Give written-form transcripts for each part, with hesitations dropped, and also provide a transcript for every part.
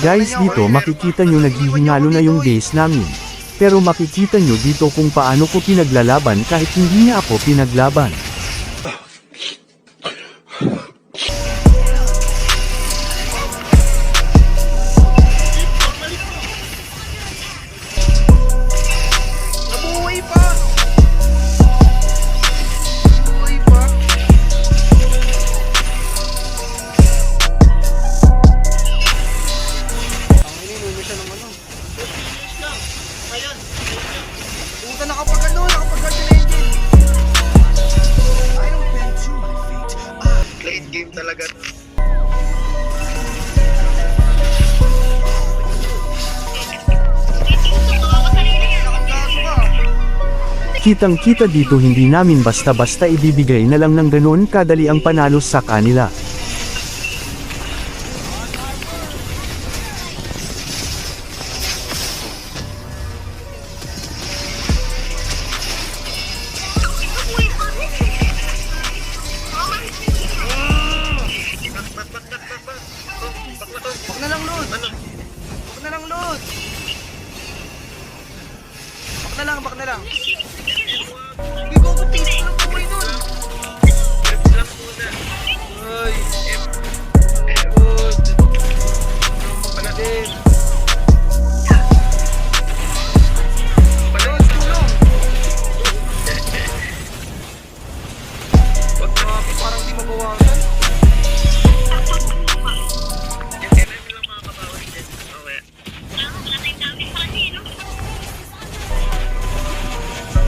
Guys, dito makikita nyo naghihingalo na yung base namin. Pero makikita nyo dito kung paano ko pinaglalaban kahit hindi niya ako pinaglaban. Nabuhay pa! Nabuhay pa! Ang ininuwi siya ng ano. Huwag ka nakapag-guard yung engine. Late game talaga. Kitang-kita dito hindi namin basta-basta ibibigay na lang ng ganoon kadali ang panalo sa kanila. Bak na lang, Lord! Bak na lang, Lord! Bak na lang! Hindi ko tingin ko ng buhay nun! Ay! Lord! Magpaladim! Lord, tulong! Parang di mabawasan.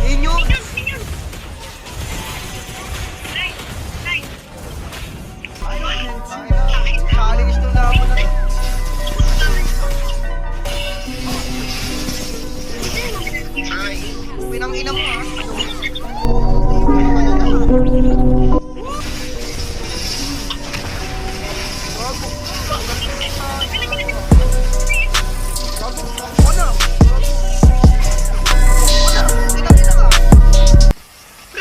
Inyo! Kaalis to na ako na to. Pinang-ina mo ha.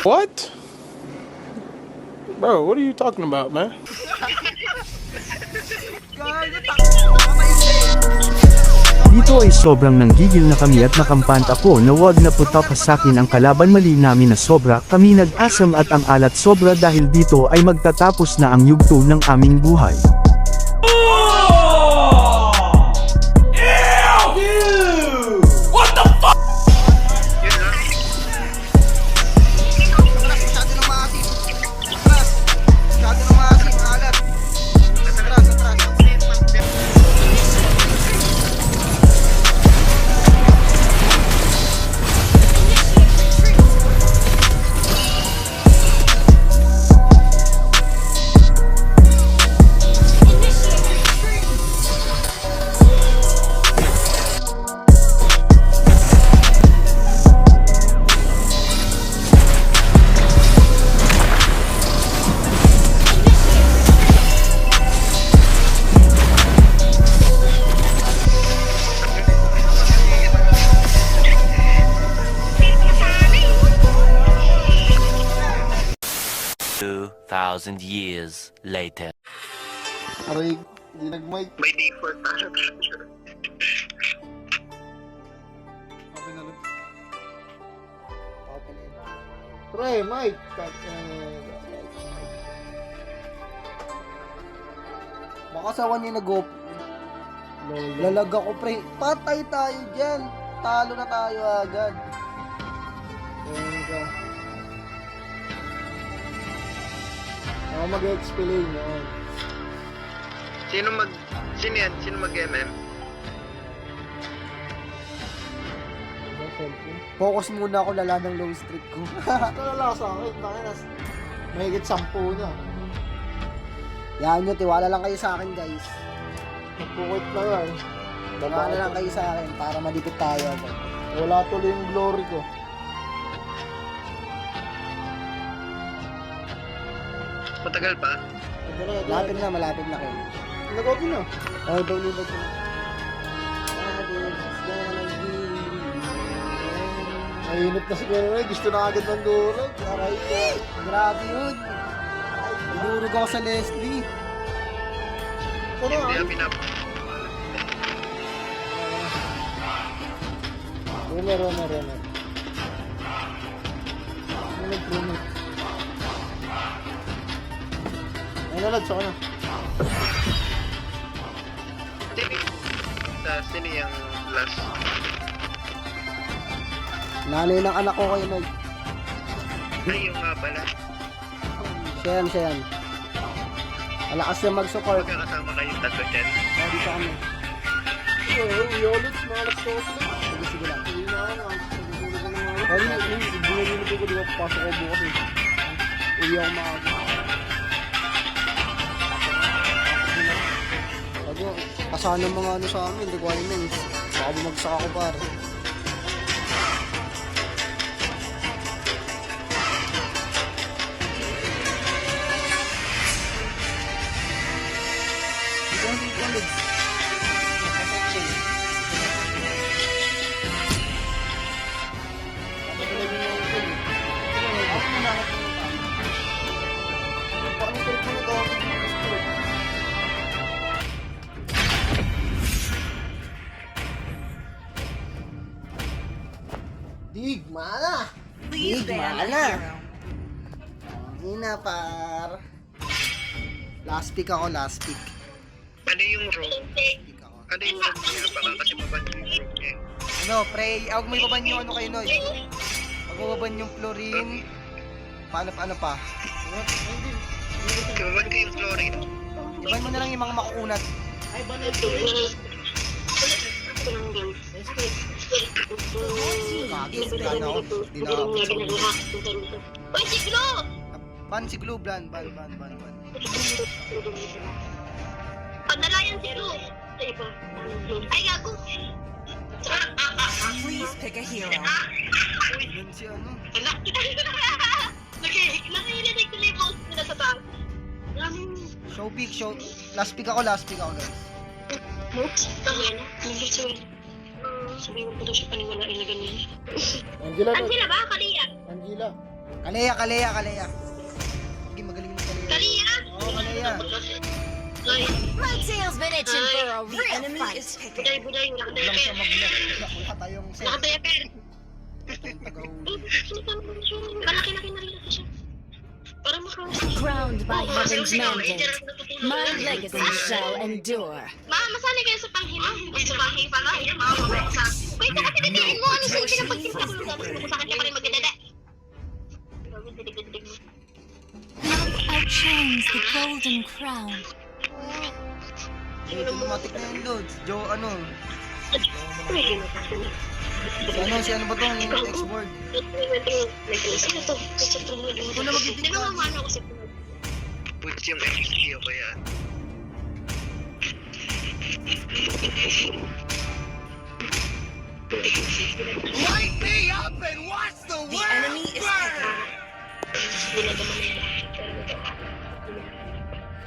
What? Bro, what are you talking about, man? Dito ay sobrang nanggigil na kami at nakampant ako na wag na puta pa sakin ang kalaban, mali namin na sobra kami nag-asam at ang alat sobra dahil dito ay magtatapos na ang yugto ng aming buhay. Thousand years later. Aray, hindi nag-mic. May default na capture. Okay na lang. Okay na yun. Pre, mic. Baka sawan niya nag-go. Lalag ako, pre. Patay tayo dyan. Talo na tayo agad. Ayan ka. Ako mag-explain yun. Sino yan? Sino mag-MM? Focus muna ako, lala ng low streak ko. Lala sa akin, nakinas. Mahigit 10 na. Yan nyo, tiwala lang kayo sa akin, guys. Magpukit na yan. Tiwala lang kayo sa akin para madipit tayo. Wala tuloy yung glory ko. Matagal pa? Malapit na kayo. Nag-open na. Okay, bawlibat ko na. Mainit na si Kuya, gusto na agad ng durog. Aray ko, grabe yun. Dinurog ako sa Leslie. Hindi na Runner. Runner. Ayun na, Lods, ako na. Sino yung last? Nanay ng anak ko kayo, Noy. Ay, yung nga pala. Siya yan. Malakas na mag-support. Magkakasama kayong tatlo dyan. Sabi sa kami. Yolis, malas ko sila. Sige lang. Hindi na ako. Ay, binilito ko, di ba, papasok ko bukas eh. Uwi ako maaga. Sabi ko, kasana mga ano sa amin, requirements. Baka bumagsak ako, pare. Digmana! Ina, par. Last pick ako, last pick. Ano yung room? Pick ako. Ano yung room niya? Baka kasi mabanyo yung room niya. Ano, pre, huwag mo ibaban yung ano kayo, Noy. Huwag mo ibaban yung chlorine. Paano pa? Ibaban ko yung chlorine. Iban mo na lang yung mga makukunat. Kagi, plan ako. Di na ako sa ulo. Uy, si Glo! Ban si Glue, ban. Panalayan si Glo. Ay, gago. Please pick a hero. Yan si ano. Nakahilinig ko na yung mouse nila sa taas. Show pick. Last pick ako, guys. Moops? Tangin. Nag-gusto yun. Sabihin ko daw siya paniwala ilagan niya. Angela, Angela ba? Kalia? Angela. Kalea. Sige, magaling mo Kalea. Kalia? Oo, Kalea. Ay, My tail's been itching for a The real enemy fight. is picking. Buday, wala Huwag lang siya mag-block. Wala tayong set. Nakadayaper. Tagahuli. Malaki-laki na rin kasi siya. Parang makakas. Crowned by heaven's mandate, my legacy shall endure. Masanay kayo sa panghima. Sa panghima ka. Wait, kasi titigin mo. Ano siya pinapagsinta ko? Tapos sa akin ka pa rin magdadada. Didig-didig mo. Love outshines the golden crown. Eh, automatic na yun, Lods. Joe, ano? Uy, Si ano ba to? Yung X-board. sino to? Ito na mag-itig Di ba ka. mamano kasi Put yung XP o kaya. The enemy is picking. Wala naman nila.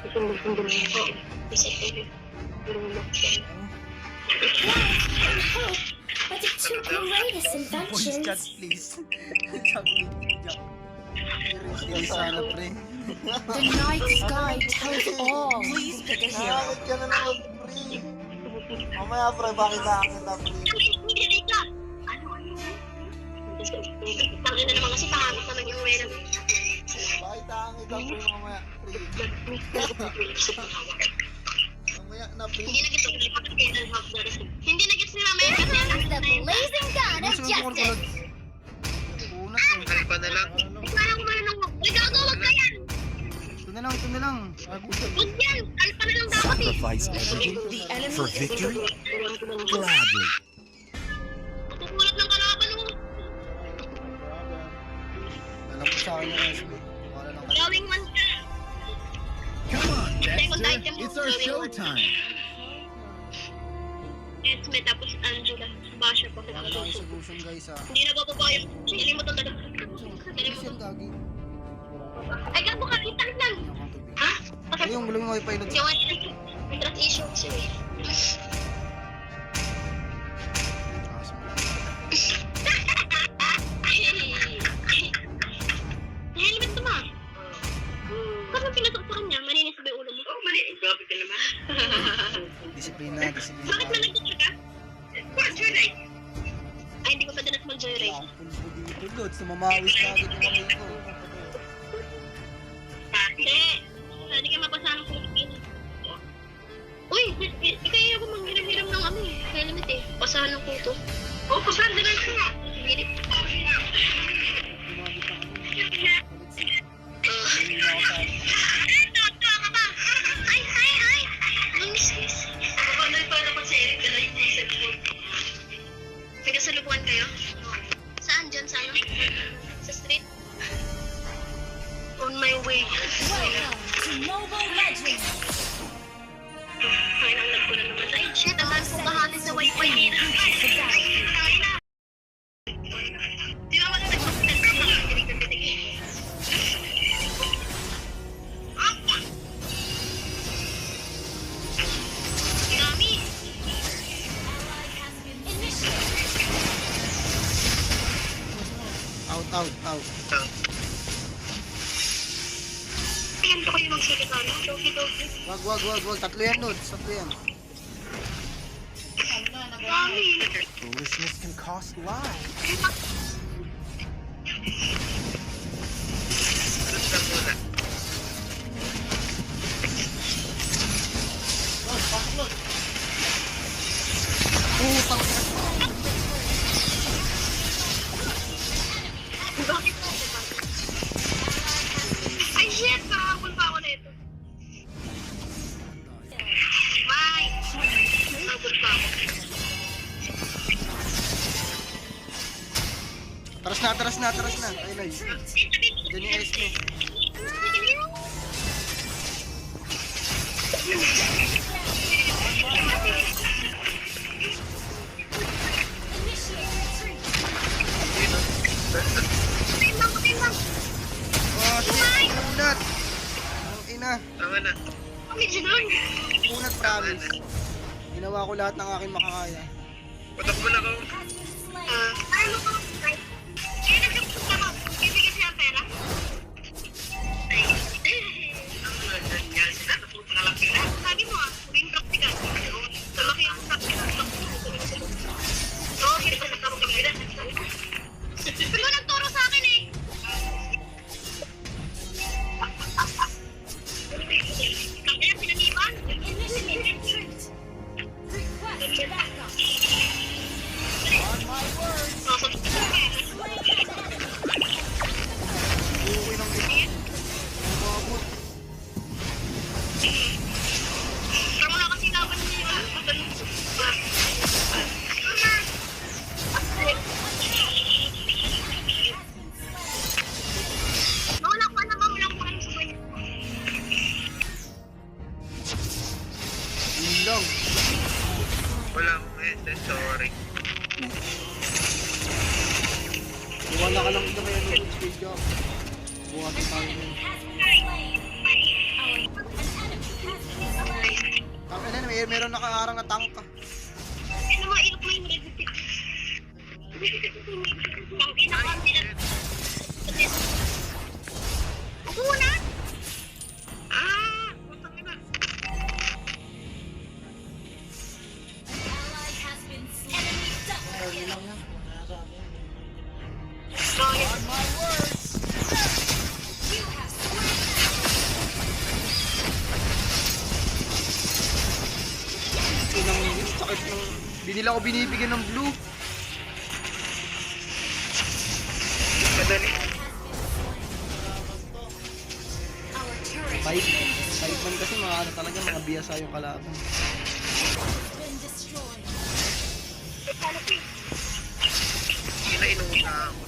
Itong ko. Isa ko. But it took greatest Voice chat, inventions. please. Sabi ni Jack. Hindi sana, pre. The night sky tells all. Please pick a hero. Bakit ka na naman, pre? Mamaya, pre, bakit nakakita, pre? Hindi ka. Tangin na naman kasi pahanap naman yung wala. Bakit nakakita, pre, mamaya, pre? Mamaya na, pre. Hindi na gito. Hindi na gito si Mama. The blazing gun of justice. Unat, eh. Kalpa na lang. Kaya ko man ng uy, gago, wag ka yan. Ito na lang. Wag yan. Kalpa na lang dapat eh. Sacrifice everything The enemy for is victory picking. gladly. Tutulad ng kalaban mo. Alam ko sa akin yung SB. Wala lang kayo. Gawing man ka. Second item mo. It's our showtime. Esme, tapos Angela. Basha pa Wala lang kayo solution, guys, ha. Hindi na bababa yung hiling mo talaga. Please yan, gagi. Ay, gago ka. Itang lang. Ha? Ay, yung gulong wifi, Lods. Yung may trust issue kasi. Taas mo lang. Helmet to ma. Bakit mo pinasok sa kanya? Maninis ba yung ulo mo? Oh, mali. Grabe ka naman. Disiplina. Bakit malagdag ka? Ay, hindi ko pa din pulpo dito, Lods. Namamawis na agad yung kamay ko. Hindi. Hindi ka mapasa ng kulipin. Uy, kaya ako manghiram-hiram ng helmet eh. Pasahan ng kuto. Oo, pasahan din lang nga. Hirip. May kasalubuhan kayo? Saan dyan? Sa ano? Sa street? On my way. Welcome to Mobile Legends. Ay, nang ko na naman. Ay, shit. Ang dami kong kahanin sa wifi dito. Ay, na. Di ba wala nagpapagdan ka mga kinig-kinig? Dami. Out. Tingnan ko kayo magsalita. Dogi-dogi. Wag. Tatlo yan, Lods. Tatlo yan. Dami. Foolishness can cost lives. Lods lang muna. Putang Bakit? Ay, shit! Nakakabol pa ako na ito. Bye! Nakabol pa ako. Taras na. Ayun na. Diyan yung Esme. Timbang! Oh, shit. Unat. Ang ina. Tama na. Medyo doon. Unat, promise. Ginawa ko lahat ng aking makakaya. Patak mo na ako. Ano ko? Kaya nagkapunta ko. Bibigyan siya ang pera? Ay, Ang ganyan. Natuto na lang sila. sabi mo maging praktikal. Lumaki ang praktikal. Oo, hindi pa sa taro kang gila. Pero nagturo sa akin eh. Kaya pinaniban? Uuwi ng ina. Umabot. Pero wala kasi laban niya. Wala ko alam ang walang ano sa kanya. Yun lang. Wala akong SS, sorry. Wala ka lang ito kaya Lods. Good job. Buhatin tayo nun. Tama na, meron nakaarang na tank ka. Ano ba, ilok mo yung red tip. Ang pinaka-confident. Ako na? Putang ina. Yun lang yan. Sakit ng... Di nila ako binibigyan ng blue. Madali. Five man kasi mga ano talaga, mga biyasa yung kalaban. Inainuuna ako.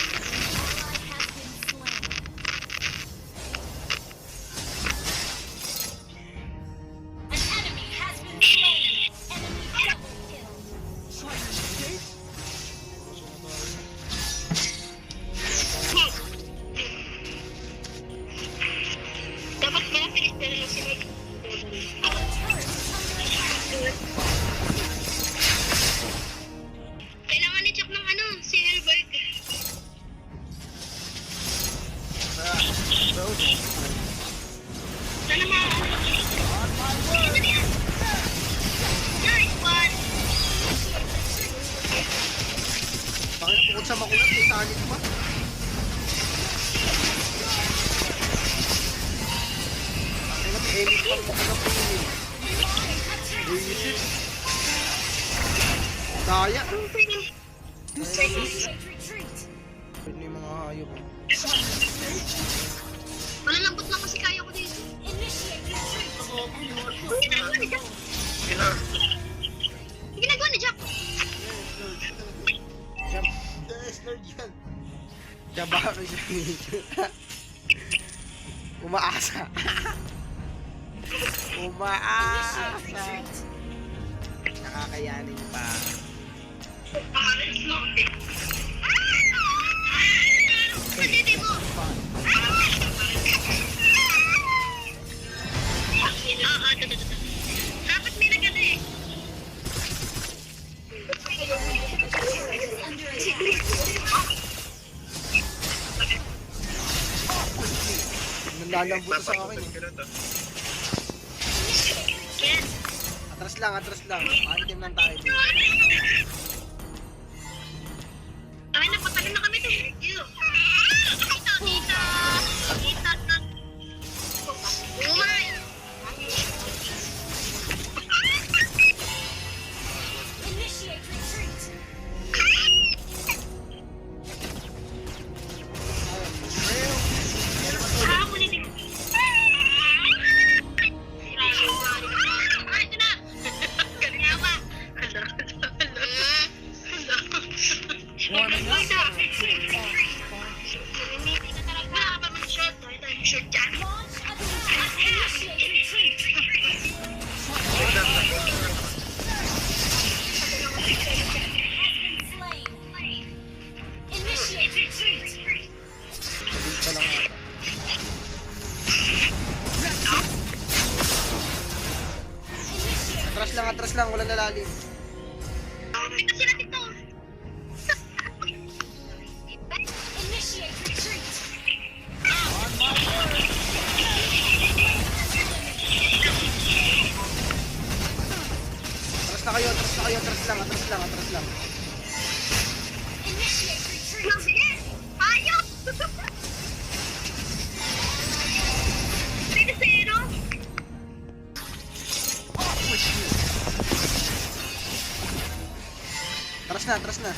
Dapat malapit na lang si Mike. sa makulat, may sanit pa. Ay na, Ellie pa rin makulat po yun eh. Buisit. Daya. Ano yung mga hayop? Malalambot lang kasi kaya ko dito. Ang ginagawa ni Jack? Yes, Lord yan. Jabaro siya. Umaasa. Umaasa. Nakakayanin pa. Pagditi mo! Dapat may nagano eh. Nanlalambot sa akin eh. Ken! Atras lang, atras lang. Item lang tayo. Ay, napatagal na kami eh. Kita, kita! Kita na! Umay! Hamunin mo! Ay, ito na! Galing nga ba? Hala, hala, hala. Warming up. Wala ka pa mga short. Ito yung short dyan. Atras lang, walang lalalim. Ito sila dito. Atras na kayo, atras na kayo, atras lang, atras lang, atras lang. Mabilis! Ayos! Pwede zero? Atras na, atras na.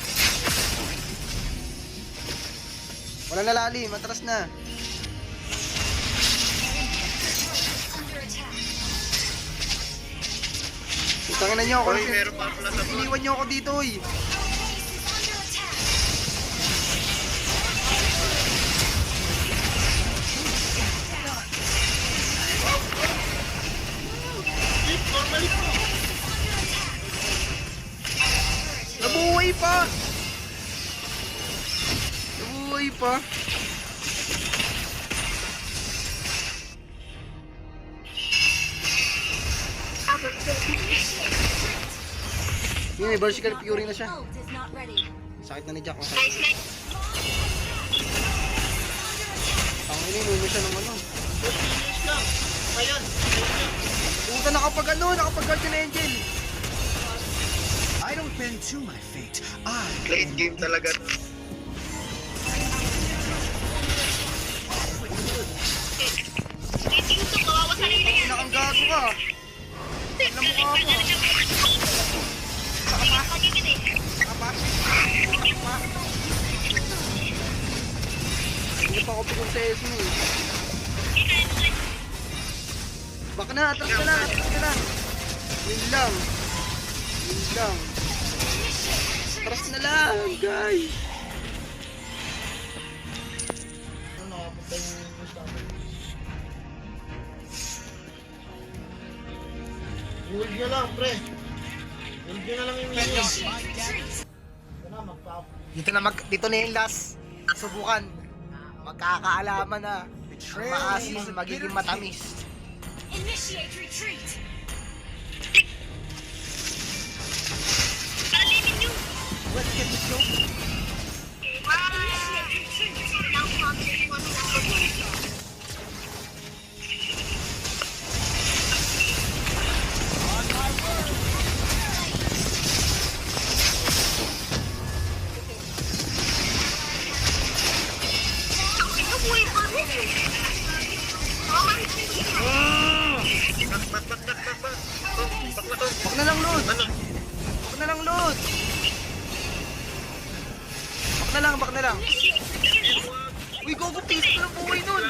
Walang lalalim, atras na. Utangin na nyo ako. Iniwan nyo ako dito, oy. Nabuhay pa! Nabuhay pa! May vertical fury na siya. Sakit na ni Jack. Nice, nice. Ang ininuno siya ng ano. Finish lang. Ayan. Puta, nakapag Guardian Angel. I don't bend to my fate. I Late game talaga. Dating to, kawawa sarili yan. Pinakang gago ka. Alam mo ka pa. Saka pa? Pagiging eh. Apa? Hindi pa ako pagong sa Esme. Baka na, atras ka na, atras ka na. Yun lang. Yun lang. Atras na lang, guys. Hold nyo lang, pre. Hold nyo na lang yung minions. Dito na yung last. Subukan. Magkakaalaman na. Maasim, magiging matamis. Initiate retreat. Kalimin nyo. Let's get this go. lang. Uy, gogo, piso ko lang buhay nun.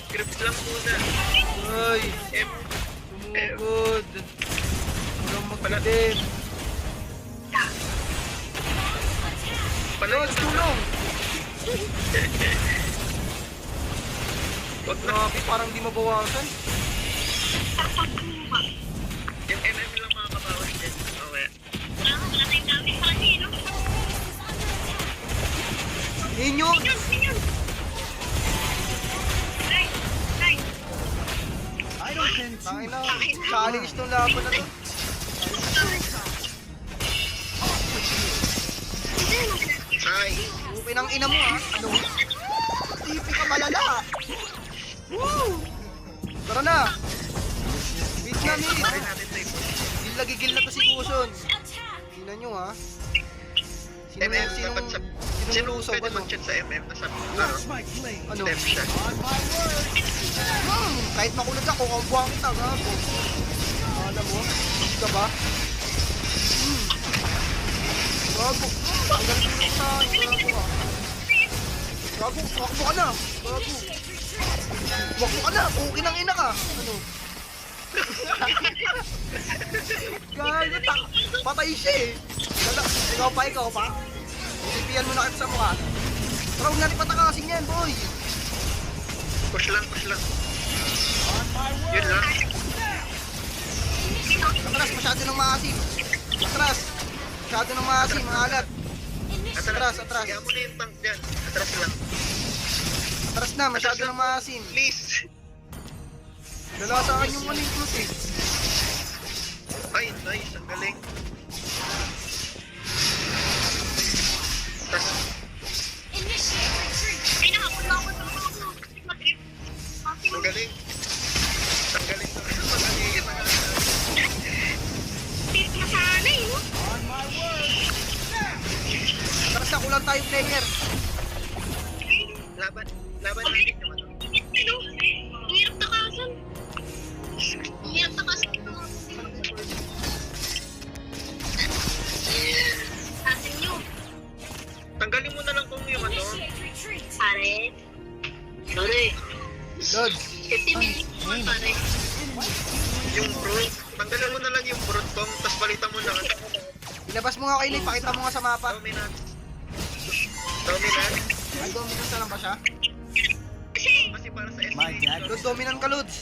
Grip lang muna. Ay, tumugod. Walang magdilim. Lods, tulong! Wag na. Grabe, parang di mabawasan. Yung MM lang makakabawas din. Okay. Wala tayong damage pa kasi, no? Ninyo! Yun. Nice. I don't bend too Tangin na, much. challenge tong laban na to. Ay. Okay ng ina mo ha. Ano? Tipi ka malala. Woo! Tara na! Beat na ni! Try natin ito. Gigil na to si Kuson. Tingnan nyo ha. MM dapat sa... Sino Sinusog pwede ano? mag-chat sa MM na sa... Watch my blade. Ano? Step siya. Kahit makulad ako, kabuha kita gago. Alam mo? Hindi ka ba? Gago. Ang galing mo sa akin. Gago ka. Gago, wakbo ka na. Gago. Wakbo ka na. Okay nang ina ka. Ano? Gago, patay siya eh. Ikaw pa. Isipian mo na kita sa mukha. Pero huwag natin patakasin yan, boy. Push lang. Yun lang. Atras, masyado nang maasim. Atras. Masyado nang maasim, maalat. Atras. Kaya mo na yung tank dyan. Atras lang. Atras na, masyado nang maasim. Please. Lalasakan yung maling plus eh. Ay, nice. Ang galing. Tas, Ay, nakapunta ako sa mag-trip. ang galing. Ang galing. Magaling. Trip na sana eh, no? Atras na, kulang tayo player. Laban natin yung ano. Ano? Ang hirap takasan. Ang hirap takasan ito. Asin nyo. Tanggalin mo na lang kung yung ano. Pare. Sorry. Lods. 50 minutes naman, pare. Yung brute. Tanggalin mo na lang yung brute kong. Tapos balitan mo na. Ilabas mo nga kayo, pakita mo nga sa mapa. Dominant. Ay, dominant na lang ba siya? Kasi para sa My SC. dad Lods, dominant ka, Lods.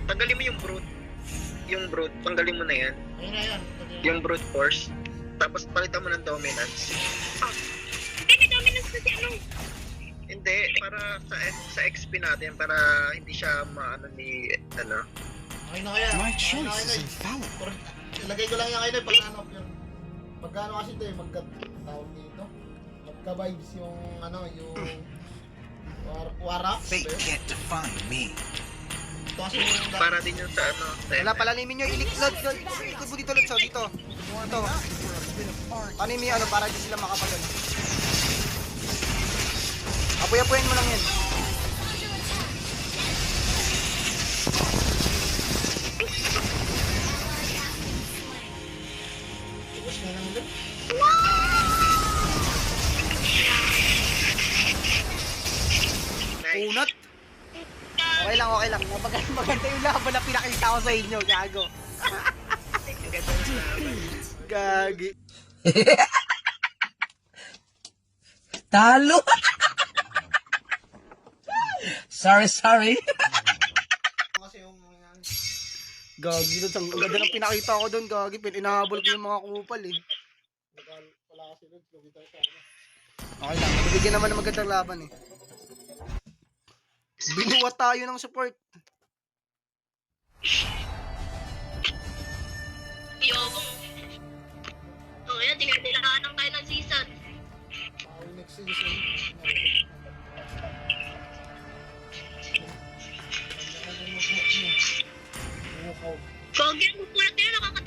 Tanggalin mo yung brute. Yung brute. Tanggalin mo na yan. Yung brute force. Tapos palitan mo ng dominance. Hindi, may dominance na si ano. Hindi, para sa XP natin, para hindi siya maano ni, ano. Okay na kaya. My choice is infallible. Ilagay ko lang yan kayo na pag ano yun. Pagkano kasi ito eh, tawag dito. Magka-vibes yung ano, yung warap. Fate can't define me. Ito kasi yung Para din yun sa ano. Sa Wala, palalimin nyo, Lods. Ikot mo dito, Lods, oh, dito. Yung ito. Ano yung ano, para di sila makapagano. Apoy-apoyin mo lang yan. Ubus na lang din. Nice. Unat. Okay lang. Maganda yung laban na pinakita ko sa inyo, gago. Ang ganda ng laban. Gagi. Talo! sorry. Kasi yung Gagi, Lods. Ang ganda ng pinakita ko doon, gagi. Inahabol ko yung mga kupal eh. wala kasi doon, lumita sa ano. Okay lang, nabigyan naman ng magandang laban eh. Binuwa tayo ng support. Yobong. O kaya, dinadilaan lang tayo ng season. Bawal next season. Gogi, ang kukulat nila, nakakatawa.